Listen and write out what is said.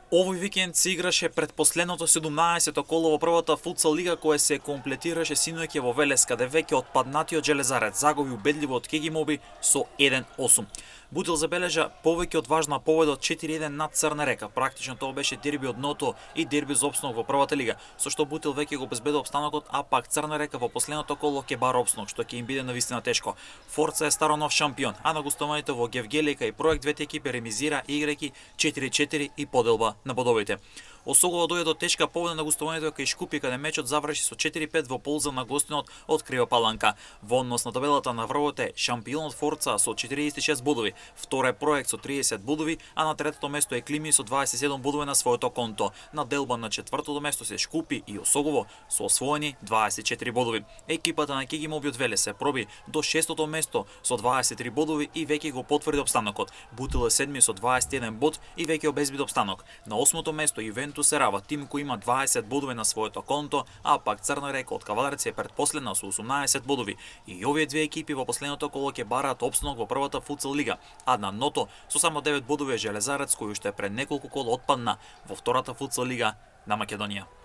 Овој викенд се играше предпоследното 17-то коло во првата футсал лига која се комплетираше синоќа во Велес, каде веќе отпаднатиот Железарец загуби убедливо од Кегимоби со 1-8. Бутил забележа повеќе од важна победа од 4-1 над Црна Река. Практично тоа беше дерби од дното и дерби за опстанок во првата лига, со што Бутил веќе го обезбедува опстанокот, а пак Црна Река во последното коло ќе бара опстанок, што ќе им биде навистина тешко. Форца е старо нов шампион, а на гостувањето во Гевгелика и Проект двете екипи ремизира играјќи 4-4 и поделба на бодовите. Осогово дојде до тешка победа на гостувањето кај Шкупи, каде мечот заврши со 4-5 во полза на гостинот од Крива Паланка. Во однос на табелата на врвот е шампионот Форца со 46 бодови, втор е Проект со 30 бодови, а на третото место е Клими со 27 бодови на своето конто. На делба на четвртото место се Шкупи и Осогово со освоени 24 бодови. Екипата на Кегимоби од Велес се проби до шестото место со 23 бодови и веќе го потврди опстанокот. Бутил е седми со 21 бод и веќе обезбеди опстанок. На осмото место Ювентус се Рава, тим кој има 20 бодови на своето конто, а пак Црна Река од Кавадарец е предпоследна со 18 бодови. И овие две екипи во последното коло ќе бараат опстанок во првата футсал лига, а на дното со само 9 бодови е Железарец кој уште пред неколку кола отпадна во втората футсал лига на Македонија.